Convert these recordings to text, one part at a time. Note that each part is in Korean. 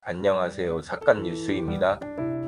안녕하세요. 삭간 뉴스입니다.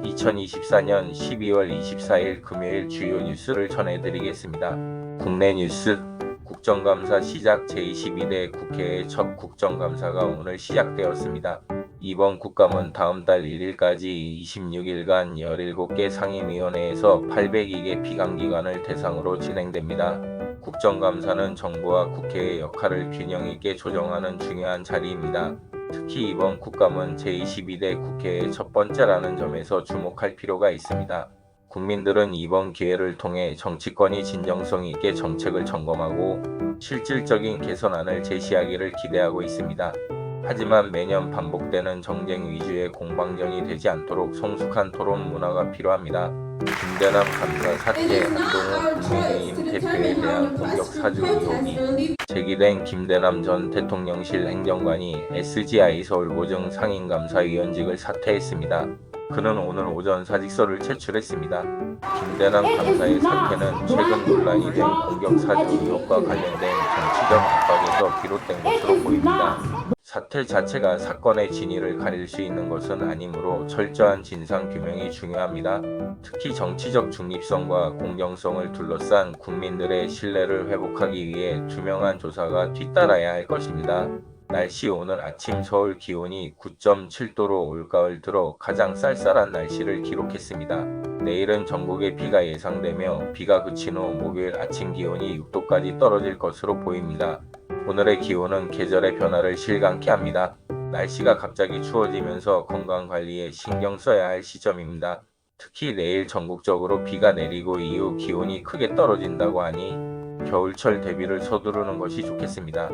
2024년 12월 24일 금요일 주요 뉴스를 전해드리겠습니다. 국내 뉴스, 국정감사 시작 제22대 국회의 첫 국정감사가 오늘 시작되었습니다. 이번 국감은 다음 달 1일까지 26일간 17개 상임위원회에서 802개 피감기관을 대상으로 진행됩니다. 국정감사는 정부와 국회의 역할을 균형 있게 조정하는 중요한 자리입니다. 특히 이번 국감은 제22대 국회의 첫 번째라는 점에서 주목할 필요가 있습니다. 국민들은 이번 기회를 통해 정치권이 진정성 있게 정책을 점검하고 실질적인 개선안을 제시하기를 기대하고 있습니다. 하지만 매년 반복되는 정쟁 위주의 공방전이 되지 않도록 성숙한 토론 문화가 필요합니다. 김대남 감사 사태, 한동훈 국민의힘 대표에 대한 공격 사주 의혹이 제기된 김대남 전 대통령실 행정관이 SGI 서울고증 상임감사위원직을 사퇴했습니다. 그는 오늘 오전 사직서를 제출했습니다. 김대남 감사의 사퇴는 최근 논란이 된 공격 사주 의혹과 관련된 정치적 압박에서 비롯된 것으로 보입니다. 사태 자체가 사건의 진위를 가릴 수 있는 것은 아니므로 철저한 진상규명이 중요합니다. 특히 정치적 중립성과 공정성을 둘러싼 국민들의 신뢰를 회복하기 위해 투명한 조사가 뒤따라야 할 것입니다. 날씨 오늘 아침 서울 기온이 9.7도로 올가을 들어 가장 쌀쌀한 날씨를 기록했습니다. 내일은 전국에 비가 예상되며 비가 그친 후 목요일 아침 기온이 6도까지 떨어질 것으로 보입니다. 오늘의 기온은 계절의 변화를 실감케 합니다. 날씨가 갑자기 추워지면서 건강관리에 신경 써야 할 시점입니다. 특히 내일 전국적으로 비가 내리고 이후 기온이 크게 떨어진다고 하니 겨울철 대비를 서두르는 것이 좋겠습니다.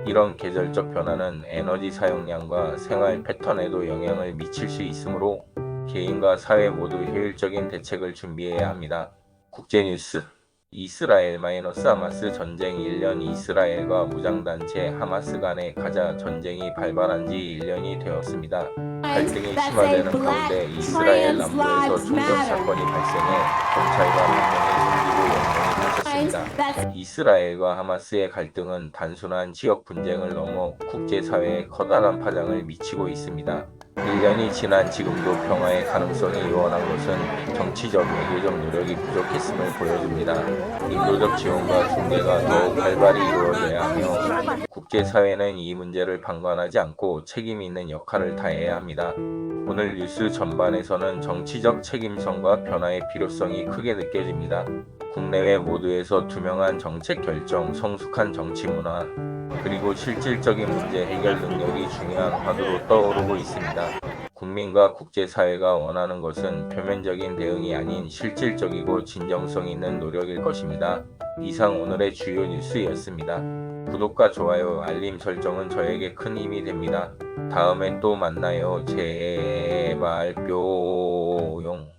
이런 계절적 변화는 에너지 사용량과 생활 패턴에도 영향을 미칠 수 있으므로 개인과 사회 모두 효율적인 대책을 준비해야 합니다. 국제뉴스 이스라엘-하마스 전쟁 1년 이스라엘과 무장단체 하마스 간의 가자 전쟁이 발발한 지 1년이 되었습니다. 갈등이 심화되는 가운데 이스라엘 남부에서 총격 사건이 발생해 경찰과 민병이 숨지고 0명이 다쳤습니다. 이스라엘과 하마스의 갈등은 단순한 지역 분쟁을 넘어 국제사회에 커다란 파장을 미치고 있습니다. 1년이 지난 지금도 평화의 가능성이 요원한 것은 정치적 외교적 노력이 부족했음을 보여줍니다. 인도적 지원과 중재가 더욱 활발히 이루어져야 하며 국제사회는 이 문제를 방관하지 않고 책임 있는 역할을 다해야 합니다. 오늘 뉴스 전반에서는 정치적 책임성과 변화의 필요성이 크게 느껴집니다. 국내외 모두에서 투명한 정책 결정, 성숙한 정치 문화, 그리고 실질적인 문제 해결 능력이 중요한 화두로 떠오르고 있습니다. 국민과 국제사회가 원하는 것은 표면적인 대응이 아닌 실질적이고 진정성 있는 노력일 것입니다. 이상 오늘의 주요 뉴스였습니다. 구독과 좋아요, 알림 설정은 저에게 큰 힘이 됩니다. 다음에 또 만나요. 제발 뿅.